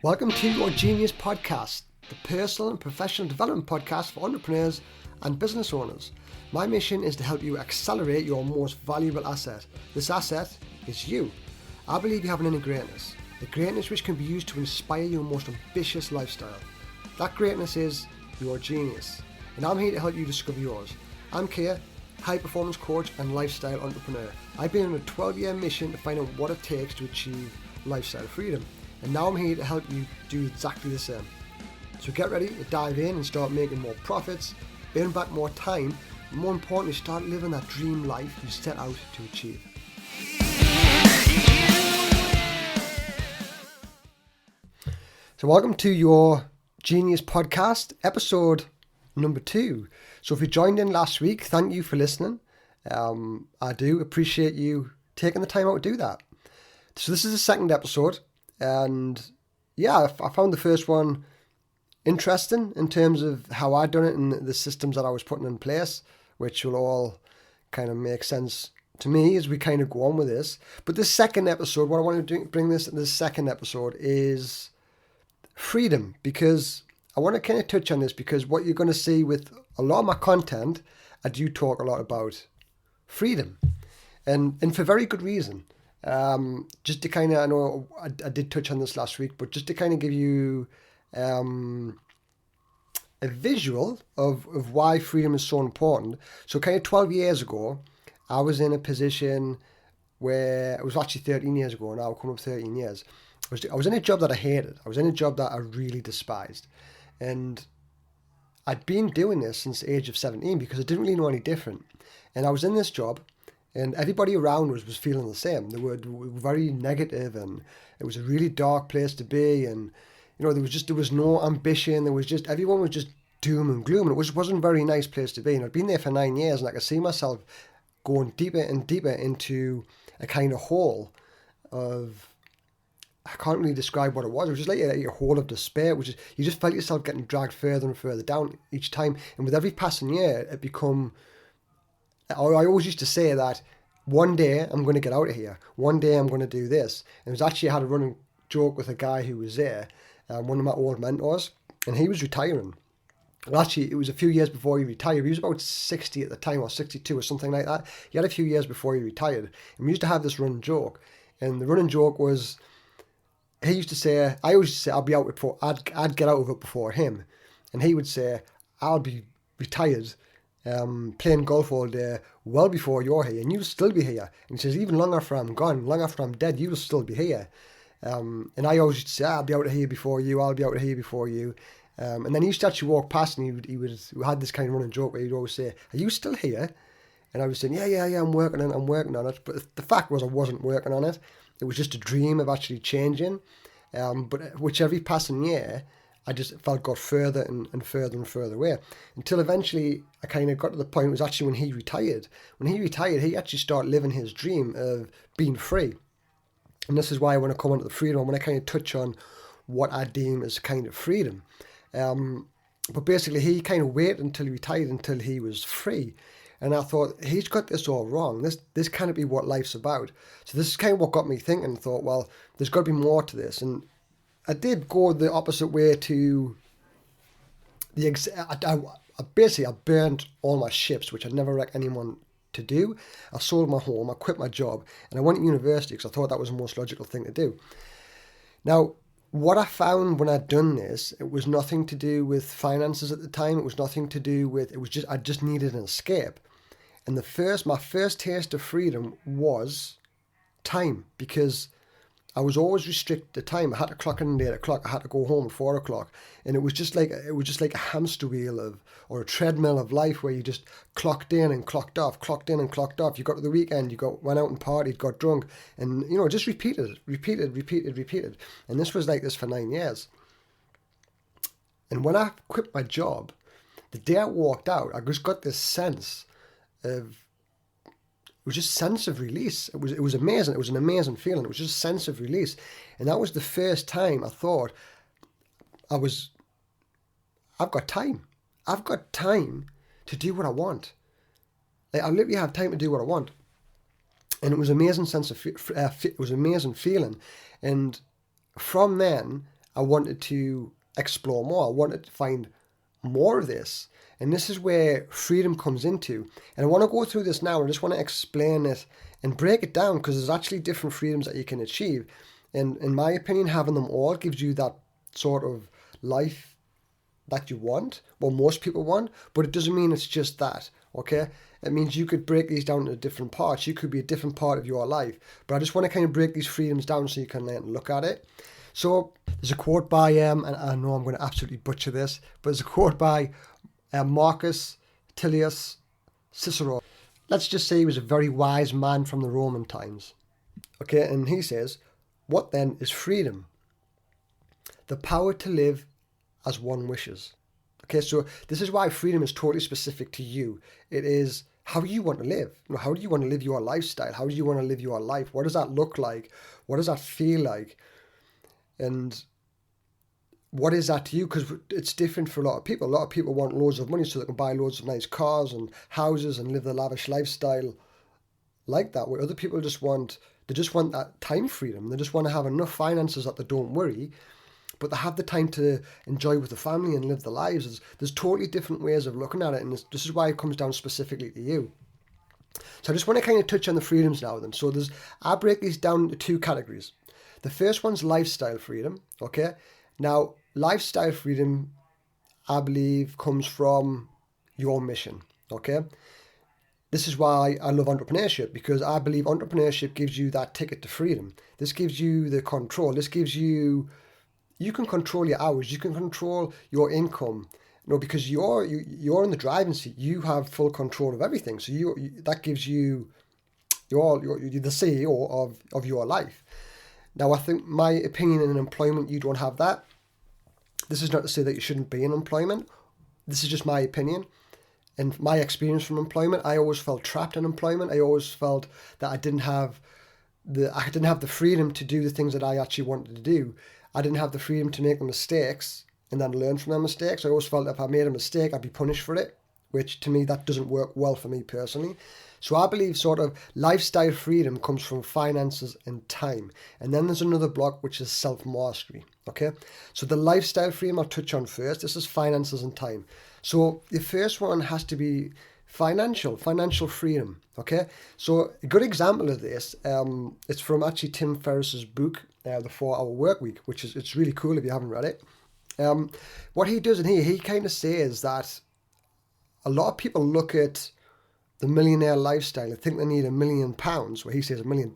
Welcome to your Genius Podcast, the personal and professional development podcast for entrepreneurs and business owners. My mission is to help you accelerate your most valuable asset. This asset is you. I believe you have an inner greatness, a greatness which can be used to inspire your most ambitious lifestyle. That greatness is your genius, and I'm here to help you discover yours. I'm Kia, high performance coach and lifestyle entrepreneur. I've been on a 12-year mission to find out what it takes to achieve lifestyle freedom. And now I'm here to help you do exactly the same. So get ready to dive in and start making more profits, earn back more time, and more importantly, start living that dream life you set out to achieve. So welcome to your Genius Podcast, episode number 2. So if you joined in last week, thank you for listening. I do appreciate you taking the time out to do that. So this is the second episode. And yeah, I found the first one interesting in terms of how I'd done it and the systems that I was putting in place, which will all kind of make sense to me as we kind of go on with this. But this second episode, what I want to bring this second episode is freedom, because I want to kind of touch on this because what you're going to see with a lot of my content, I do talk a lot about freedom and for very good reason. Just to kind of, I know I did touch on this last week, but just to kind of give you a visual of why freedom is so important. So kind of 12 years ago, I was in a position where, it was actually 13 years ago now, coming up 13 years. I was in a job that I hated. I was in a job that I really despised. And I'd been doing this since the age of 17 because I didn't really know any different. And I was in this job, and everybody around was feeling the same. They were very negative, and it was a really dark place to be. And you know, there was no ambition. Everyone was just doom and gloom, and it wasn't a very nice place to be. And I'd been there for 9 years, and I could see myself going deeper and deeper into a kind of hole of, I can't really describe what it was. It was just like a hole of despair, which is, you just felt yourself getting dragged further and further down each time. And with every passing year, it become, I always used to say that one day I'm going to get out of here. One day I'm going to do this. And it was actually, I had a running joke with a guy who was there, one of my old mentors, and he was retiring. Well, actually, it was a few years before he retired. He was about 60 at the time, or 62 or something like that. He had a few years before he retired. And we used to have this running joke. And the running joke was, I always used to say, I'll be out before, I'd get out of it before him. And he would say, I'll be retired playing golf all day well before you're here, and you'll still be here. And he says, even long after I'm gone, long after I'm dead, you'll still be here. And I always used to say, I'll be out of here before you, I'll be out of here before you. And then he used to actually walk past, and we had this kind of running joke where he'd always say, are you still here? And I was saying, yeah, I'm working on it. But the fact was I wasn't working on it. It was just a dream of actually changing. But which every passing year, I just felt got further and further and further away, until eventually I kind of got to the point. It was actually when he retired. When he retired, he actually started living his dream of being free. And this is why I want to come onto the freedom. I want to kind of touch on what I deem as kind of freedom. But basically, he kind of waited until he retired, until he was free. And I thought, he's got this all wrong. This can't be what life's about. So this is kind of what got me thinking. I thought, well, there's got to be more to this. And I did go the opposite way to I burnt all my ships, which I'd never recommend anyone to do. I sold my home, I quit my job, and I went to university because I thought that was the most logical thing to do. Now, what I found when I'd done this, it was nothing to do with finances at the time. It was nothing to do with, I just needed an escape. And my first taste of freedom was time, because I was always restricted to time. I had to clock in at 8 o'clock. I had to go home at 4 o'clock. And it was just like a hamster wheel or a treadmill of life where you just clocked in and clocked off, clocked in and clocked off. You got to the weekend, went out and partied, got drunk, and just repeated. And this was like this for 9 years. And when I quit my job, the day I walked out, I just got this sense of, it was just sense of release. It was amazing. It was an amazing feeling. It was just a sense of release. And that was the first time I thought I've got time. I've got time to do what I want. Like, I literally have time to do what I want. And it was an amazing it was an amazing feeling. And from then, I wanted to explore more. I wanted to find more of this. And this is where freedom comes into. And I want to go through this now. I just want to explain it and break it down, because there's actually different freedoms that you can achieve. And in my opinion, having them all gives you that sort of life that you want, well, most people want, but it doesn't mean it's just that, okay? It means you could break these down into different parts. You could be a different part of your life. But I just want to kind of break these freedoms down so you can learn to look at it. So there's a quote by, and I know I'm going to absolutely butcher this, but there's a quote by Marcus Tullius Cicero. Let's just say he was a very wise man from the Roman times. Okay, and he says, "What then is freedom? The power to live as one wishes." Okay, so this is why freedom is totally specific to you. It is how you want to live. How do you want to live your lifestyle? How do you want to live your life? What does that look like? What does that feel like? And what is that to you? Because it's different for a lot of people. A lot of people want loads of money so they can buy loads of nice cars and houses and live the lavish lifestyle like that. Where other people just want that time freedom. They just want to have enough finances that they don't worry, but they have the time to enjoy with the family and live the lives. There's totally different ways of looking at it, and this is why it comes down specifically to you. So I just want to kind of touch on the freedoms now then. So I break these down into two categories. The first one's lifestyle freedom, okay? Now, lifestyle freedom, I believe, comes from your mission, okay? This is why I love entrepreneurship, because I believe entrepreneurship gives you that ticket to freedom. This gives you the control. This gives you can control your hours. You can control your income. Because you're in the driving seat. You have full control of everything. So that gives you you're the CEO of your life. Now, I think my opinion in employment, you don't have that. This is not to say that you shouldn't be in employment. This is just my opinion and my experience from employment. I always felt trapped in employment. I always felt that I didn't have the freedom to do the things that I actually wanted to do. I didn't have the freedom to make the mistakes and then learn from their mistakes. I always felt if I made a mistake, I'd be punished for it, which to me, that doesn't work well for me personally. So I believe sort of lifestyle freedom comes from finances and time. And then there's another block, which is self-mastery, okay? So the lifestyle freedom I'll touch on first. This is finances and time. So the first one has to be financial freedom, okay? So a good example of this, it's from actually Tim Ferriss's book, The 4-Hour Workweek, which is, it's really cool if you haven't read it. What he does in here, he kind of says that a lot of people look at the millionaire lifestyle and think they need £1 million, where he says $1 million,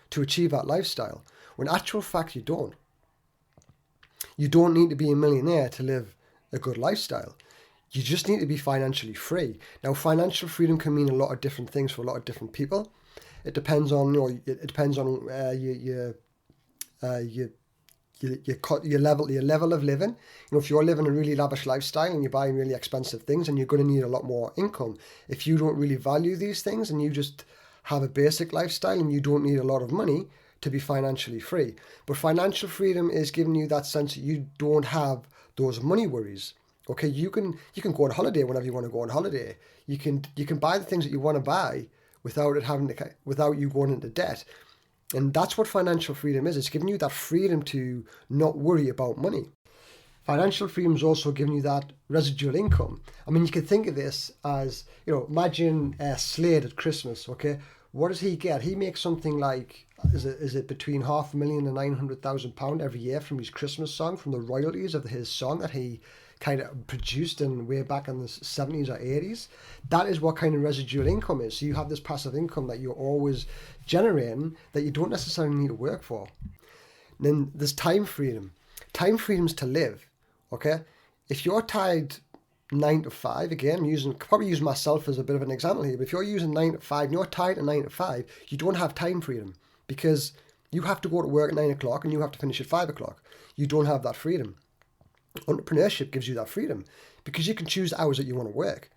to achieve that lifestyle. When in actual fact, you don't. You don't need to be a millionaire to live a good lifestyle. You just need to be financially free. Now, financial freedom can mean a lot of different things for a lot of different people. It depends on, your level of living. If you're living a really lavish lifestyle and you're buying really expensive things, and you're going to need a lot more income. If you don't really value these things and you just have a basic lifestyle and you don't need a lot of money to be financially free. But financial freedom is giving you that sense that you don't have those money worries. Okay, you can go on holiday whenever you want to go on holiday. You can buy the things that you want to buy without you going into debt. And that's what financial freedom is. It's giving you that freedom to not worry about money. Financial freedom is also giving you that residual income. I mean, you could think of this as, imagine Slade at Christmas, okay? What does he get? He makes something like, is it between £500,000 and £900,000 every year from his Christmas song, from the royalties of his song that he kind of produced in way back in the 70s or 80s. That is what kind of residual income is. So you have this passive income that you're always generating that you don't necessarily need to work for. And then there's time freedom. Time freedom's to live, okay? If you're tied 9 to 5, again, probably use myself as a bit of an example here, but if you're using 9 to 5 and you're tied to 9 to 5, you don't have time freedom because you have to go to work at 9 o'clock and you have to finish at 5 o'clock. You don't have that freedom. Entrepreneurship gives you that freedom because you can choose the hours that you want to work.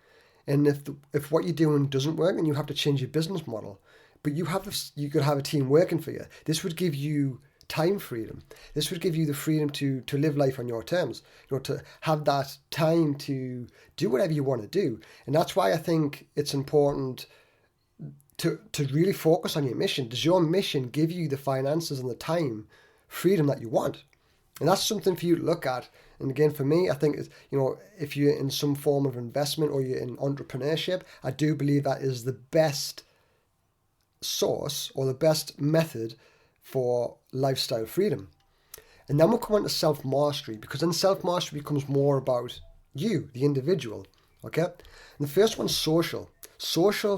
And if what you're doing doesn't work, then you have to change your business model. But you could have a team working for you. This would give you time freedom. This would give you the freedom to live life on your terms, to have that time to do whatever you want to do. And that's why I think it's important to really focus on your mission. Does your mission give you the finances and the time freedom that you want? And that's something for you to look at. And again, for me, I think, if you're in some form of investment or you're in entrepreneurship, I do believe that is the best source or the best method for lifestyle freedom. And then we'll come on to self-mastery, because then self-mastery becomes more about you, the individual, okay? And the first one's social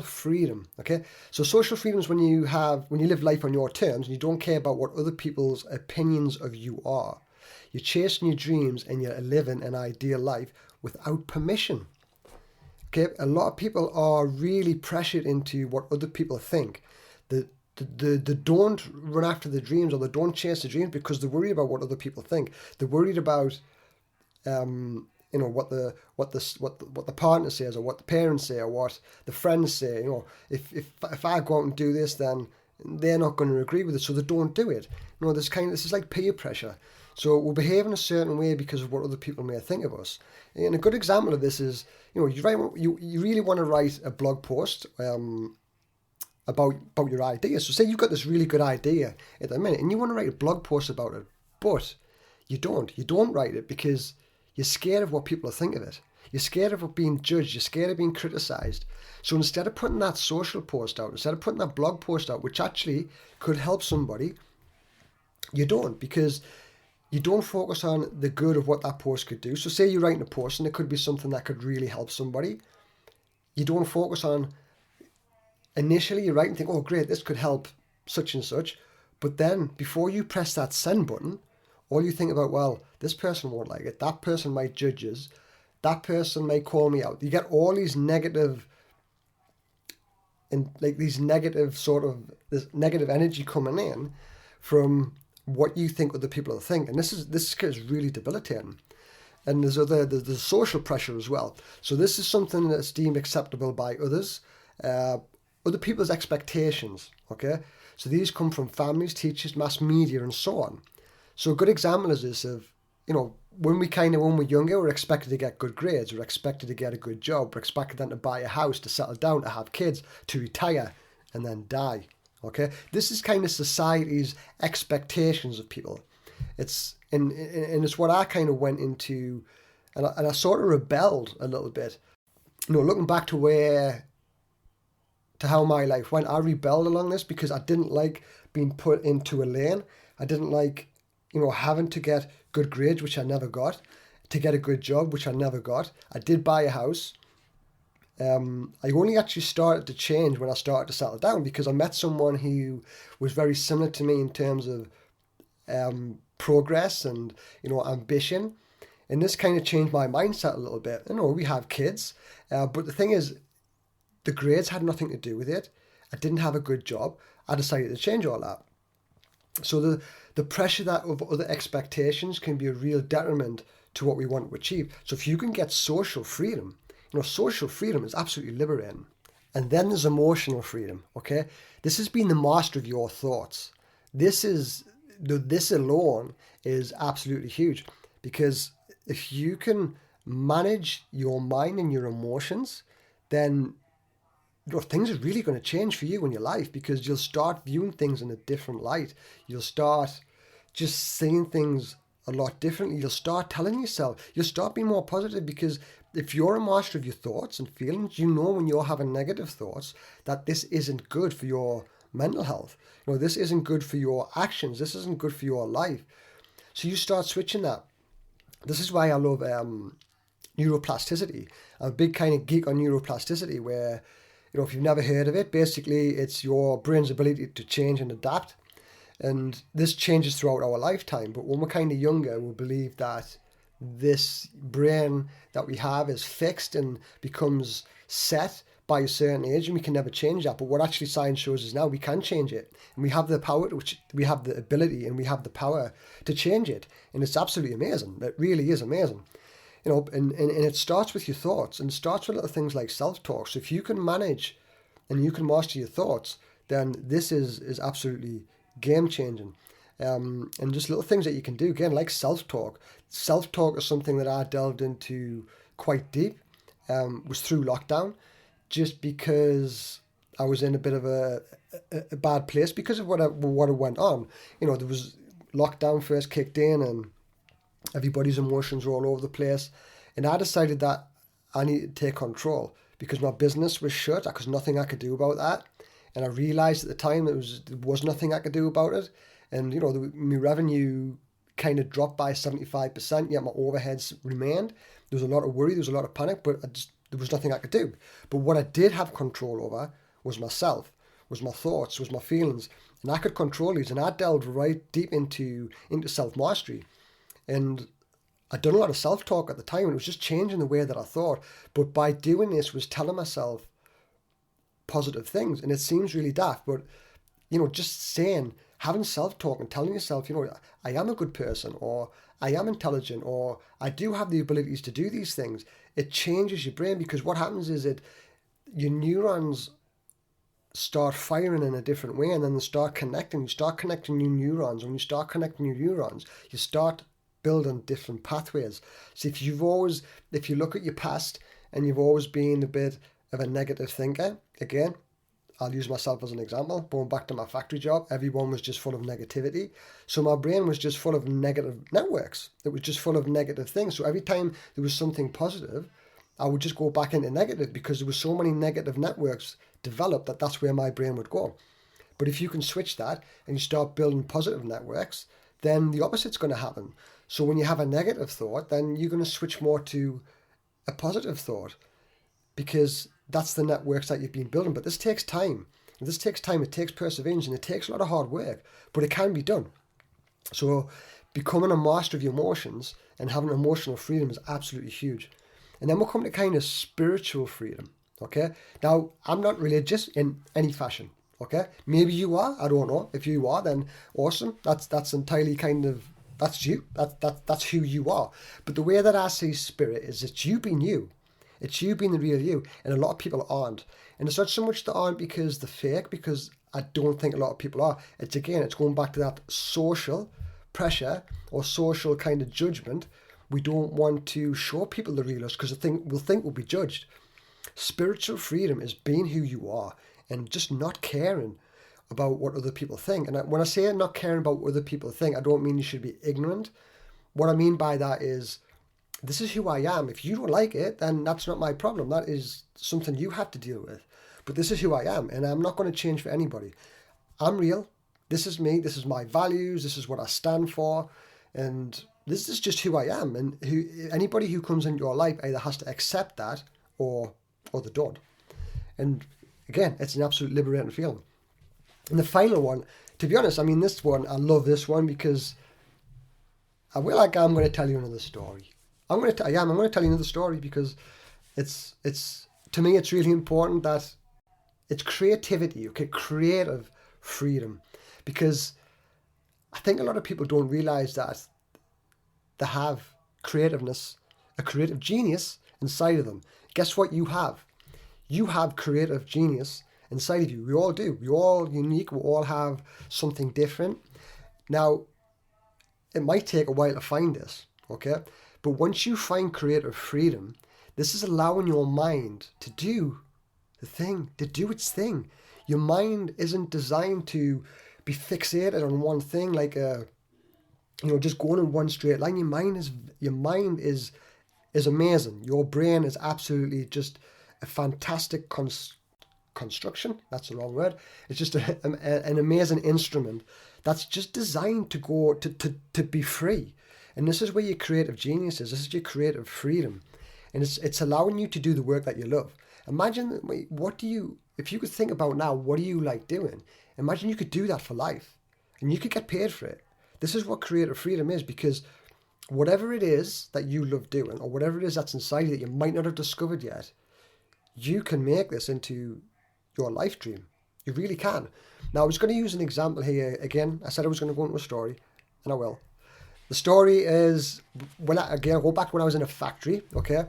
freedom, okay? So social freedom is when you live life on your terms and you don't care about what other people's opinions of you are. You're chasing your dreams and you're living an ideal life without permission. Okay, a lot of people are really pressured into what other people think. They don't run after the dreams, or they don't chase the dreams because they're worried about what other people think. They're worried about what the partner says, or what the parents say, or what the friends say. If I go out and do this, then they're not going to agree with it, so they don't do it. This is like peer pressure. So we'll behave in a certain way because of what other people may think of us. And a good example of this is, you really want to write a blog post about your idea. So say you've got this really good idea at the minute and you want to write a blog post about it, but you don't write it because you're scared of what people think of it. You're scared of being judged. You're scared of being criticized. So instead of putting that social post out, instead of putting that blog post out, which actually could help somebody, you don't, because you don't focus on the good of what that post could do. So say you're writing a post and it could be something that could really help somebody. You don't focus on, initially you write and think, oh great, this could help such and such. But then before you press that send button, all you think about, well, this person won't like it. That person might judge us. That person may call me out. You get all these negative this negative energy coming in from what you think other people will think, and this is really debilitating. And there's social pressure as well. So this is something that's deemed acceptable by others, other people's expectations. Okay, so these come from families, teachers, mass media, and so on. So a good example is this of, when we're younger, we're expected to get good grades, we're expected to get a good job, we're expected then to buy a house, to settle down, to have kids, to retire, and then die. Okay, this is kind of society's expectations of people. It's what I kind of went into, and I sort of rebelled a little bit. Looking back to how my life went, I rebelled along this because I didn't like being put into a lane. I didn't like, having to get good grades, which I never got, to get a good job, which I never got. I did buy a house. I only actually started to change when I started to settle down, because I met someone who was very similar to me in terms of progress and ambition, and this kind of changed my mindset a little bit. We have kids, but the thing is, the grades had nothing to do with it. I didn't have a good job. I decided to change all that. So the pressure that of other expectations can be a real detriment to what we want to achieve. So if you can get social freedom, social freedom is absolutely liberating. And then there's emotional freedom, okay? This is being the master of your thoughts. This alone is absolutely huge, because if you can manage your mind and your emotions, then things are really going to change for you in your life, because you'll start viewing things in a different light. You'll start just seeing things a lot differently. You'll start telling yourself, you'll start being more positive, because if you're a master of your thoughts and feelings, when you're having negative thoughts, that this isn't good for your mental health. This isn't good for your actions. This isn't good for your life. So you start switching that. This is why I love neuroplasticity. I'm a big kind of geek on neuroplasticity, where, if you've never heard of it, basically it's your brain's ability to change and adapt. And this changes throughout our lifetime. But when we're kind of younger, we believe that this brain that we have is fixed and becomes set by a certain age, and we can never change that. But what actually science shows is now we can change it, and we have the power, we have the ability, and we have the power to change it. And it's absolutely amazing. It really is amazing. And it starts with your thoughts, and it starts with little things like self-talk. So if you can manage and you can master your thoughts, then this is absolutely game-changing. And just little things that you can do, again, like self-talk. Self-talk is something that I delved into quite deep, was through lockdown, just because I was in a bit of a bad place because of what went on. There was lockdown first kicked in, and Everybody's emotions were all over the place. And I decided that I needed to take control because my business was shut. There was nothing I could do about that. And I realised at the time there was nothing I could do about it. And, my revenue kind of dropped by 75%, yet my overheads remained. There was a lot of worry, there was a lot of panic, but there was nothing I could do. But what I did have control over was myself, was my thoughts, was my feelings. And I could control these. And I delved right deep into self-mastery. And I'd done a lot of self-talk at the time, and it was just changing the way that I thought. But by doing this was telling myself positive things. And it seems really daft, but, just saying, having self-talk and telling yourself, I am a good person, or I am intelligent, or I do have the abilities to do these things. It changes your brain, because what happens is your neurons start firing in a different way, and then they start connecting. You start connecting new neurons. When you start connecting new neurons, you start building different pathways. So if you look at your past and you've always been a bit of a negative thinker, again, I'll use myself as an example. Going back to my factory job, everyone was just full of negativity. So my brain was just full of negative networks. It was just full of negative things. So every time there was something positive, I would just go back into negative, because there were so many negative networks developed that's where my brain would go. But if you can switch that and you start building positive networks, then the opposite's going to happen. So when you have a negative thought, then you're going to switch more to a positive thought, because that's the networks that you've been building. But this takes time. It takes perseverance, and it takes a lot of hard work, but it can be done. So becoming a master of your emotions and having emotional freedom is absolutely huge. And then we'll come to kind of spiritual freedom, okay? Now, I'm not religious in any fashion, okay? Maybe you are, I don't know. If you are, then awesome. That's entirely that's you. That's who you are. But the way that I see spirit is it's you being you. It's you being the real you. And a lot of people aren't. And it's not so much that aren't because they're fake, because I don't think a lot of people are. It's going back to that social pressure or social kind of judgment. We don't want to show people the real us because we'll think we'll be judged. Spiritual freedom is being who you are and just not caring about what other people think. And when I say not caring about what other people think, I don't mean you should be ignorant. What I mean by that is, this is who I am. If you don't like it, then that's not my problem. That is something you have to deal with. But this is who I am, and I'm not going to change for anybody. I'm real. This is me. This is my values. This is what I stand for. And this is just who I am. And anybody who comes into your life either has to accept that or they don't. And again, it's an absolute liberating feeling. And the final one, to be honest, this one, I love this one, because I'm going to tell you another story. I'm going to tell you another story, because it's to me, it's really important that it's creativity, okay? Creative freedom. Because I think a lot of people don't realize that they have creativeness, a creative genius inside of them. Guess what you have? You have creative genius inside of you. We all do. We're all unique. We all have something different. Now, it might take a while to find this, okay? But once you find creative freedom, this is allowing your mind to do the thing, to do its thing. Your mind isn't designed to be fixated on one thing, like just going in one straight line. Your mind is amazing. Your brain is absolutely just a fantastic construction. That's the wrong word. It's just an amazing instrument that's just designed to go to be free. And this is where your creative genius is. This is your creative freedom. And it's allowing you to do the work that you love. Imagine, if you could think about now, what do you like doing? Imagine you could do that for life and you could get paid for it. This is what creative freedom is, because whatever it is that you love doing, or whatever it is that's inside you that you might not have discovered yet, you can make this into your life dream. You really can. Now, I was going to use an example here again. I said I was going to go into a story, and I will. The story is, I go back when I was in a factory, okay?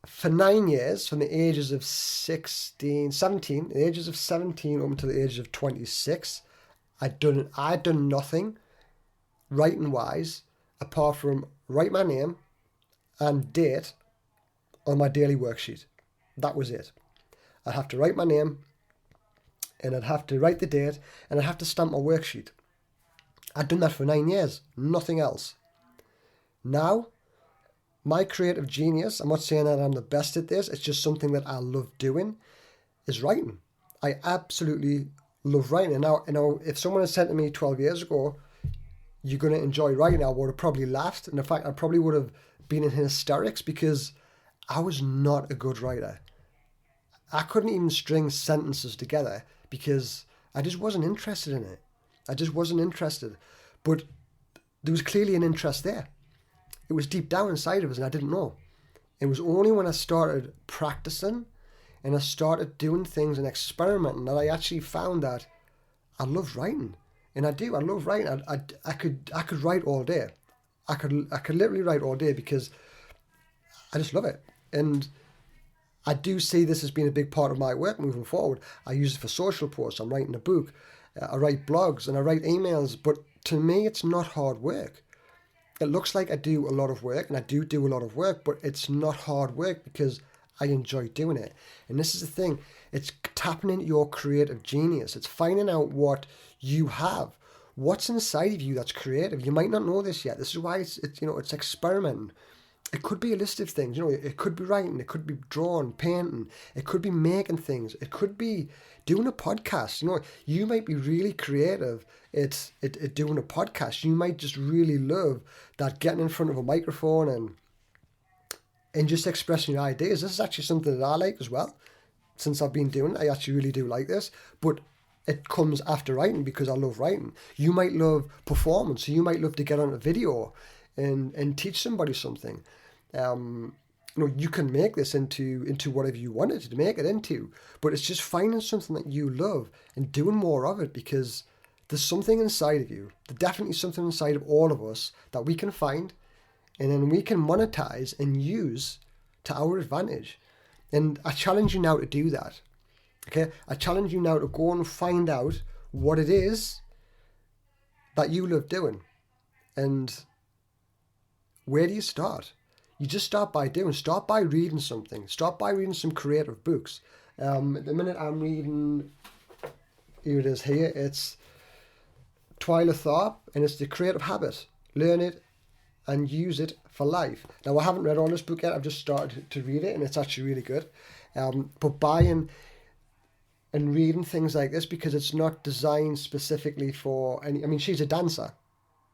For 9 years, from the ages of 17 up until the ages of 26, I'd done nothing writing-wise apart from write my name and date on my daily worksheet. That was it. I'd have to write my name, and I'd have to write the date, and I'd have to stamp my worksheet. I'd done that for 9 years, nothing else. Now, my creative genius, I'm not saying that I'm the best at this, it's just something that I love doing, is writing. I absolutely love writing. And now, if someone had said to me 12 years ago, you're going to enjoy writing, I would have probably laughed. And in fact, I probably would have been in hysterics because I was not a good writer. I couldn't even string sentences together because I just wasn't interested in it. I just wasn't interested. But there was clearly an interest there. It was deep down inside of us and I didn't know. It was only when I started practicing and I started doing things and experimenting that I actually found that I love writing. And I do. I love writing. I could write all day. I could literally write all day because I just love it. And I do see this as being a big part of my work moving forward. I use it for social posts. I'm writing a book. I write blogs and I write emails. But to me, it's not hard work. It looks like I do a lot of work, and I do a lot of work, but it's not hard work because I enjoy doing it. And this is the thing. It's tapping into your creative genius. It's finding out what you have. What's inside of you that's creative. You might not know this yet. This is why it's experimenting. It could be a list of things. It could be writing. It could be drawing, painting. It could be making things. It could be doing a podcast. You might be really creative at doing a podcast. You might just really love that getting in front of a microphone and just expressing your ideas. This is actually something that I like as well. Since I've been doing it, I actually really do like this. But it comes after writing because I love writing. You might love performance. So you might love to get on a video and teach somebody something. You can make this into whatever you want it to make it into, but it's just finding something that you love and doing more of it because there's something inside of you. There's definitely something inside of all of us that we can find and then we can monetize and use to our advantage. And I challenge you now to do that. Okay? I challenge you now to go and find out what it is that you love doing. And where do you start? You just start by doing. Start by reading something. Start by reading some creative books. At the minute I'm reading, here it is here, it's Twila Tharp, and it's The Creative Habit. Learn it and use it for life. Now, I haven't read all this book yet. I've just started to read it, and it's actually really good. But buying and reading things like this, because it's not designed specifically for any... I mean, she's a dancer.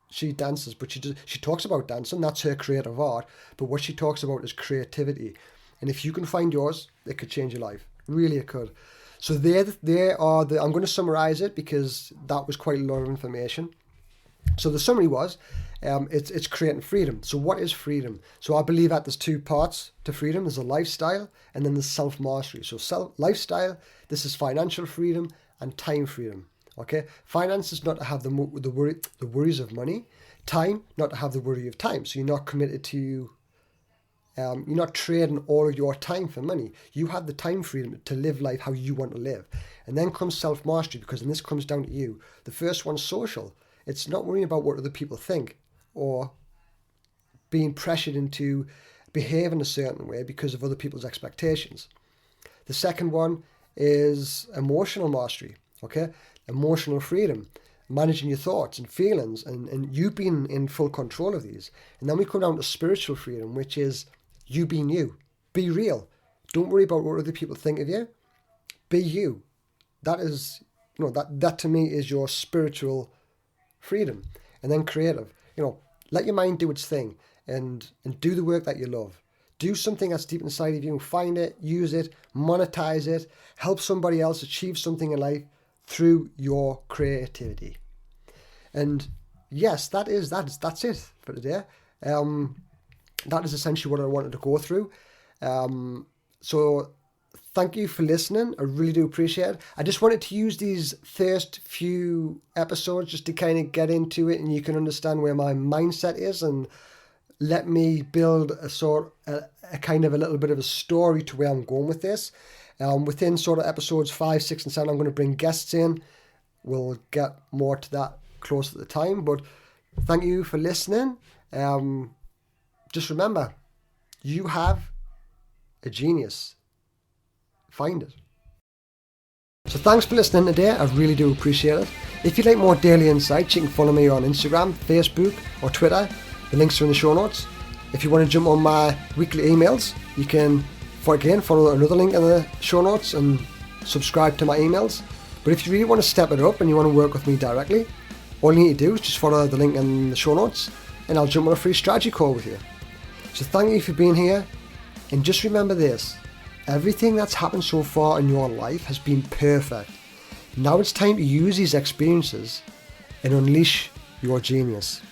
She dances, but she talks about dancing. That's her creative art. But what she talks about is creativity. And if you can find yours, it could change your life. Really, it could. So I'm going to summarize it because that was quite a lot of information. So the summary was, it's creating freedom. So what is freedom? So I believe that there's two parts to freedom. There's a lifestyle and then there's self-mastery. So lifestyle, this is financial freedom and time freedom. Okay, finance is not to have the worries of money. Time, not to have the worry of time. So you're not committed to, you're not trading all of your time for money. You have the time freedom to live life how you want to live. And then comes self-mastery, because then this comes down to you. The first one's social. It's not worrying about what other people think or being pressured into behaving a certain way because of other people's expectations. The second one is emotional mastery. Okay, emotional freedom, managing your thoughts and feelings and you being in full control of these. And then we come down to spiritual freedom, which is you being you. Be real. Don't worry about what other people think of you. Be you. That is, that to me is your spiritual freedom. And then creative. Let your mind do its thing and do the work that you love. Do something that's deep inside of you. Find it, use it, monetize it, help somebody else achieve something in life through your creativity. And yes, that's it for today. That is essentially what I wanted to go through. So thank you for listening. I really do appreciate it. I just wanted to use these first few episodes just to kind of get into it and you can understand where my mindset is and let me build a kind of a little bit of a story to where I'm going with this. Within sort of episodes 5, 6, and 7, I'm going to bring guests in. We'll get more to that close at the time. But thank you for listening. Just remember, you have a genius. Find it. So thanks for listening today. I really do appreciate it. If you'd like more daily insights, you can follow me on Instagram, Facebook, or Twitter. The links are in the show notes. If you want to jump on my weekly emails, you can, follow another link in the show notes and subscribe to my emails. But if you really want to step it up and you want to work with me directly, all you need to do is just follow the link in the show notes and I'll jump on a free strategy call with you. So thank you for being here, and just remember this: everything that's happened so far in your life has been perfect. Now it's time to use these experiences and unleash your genius.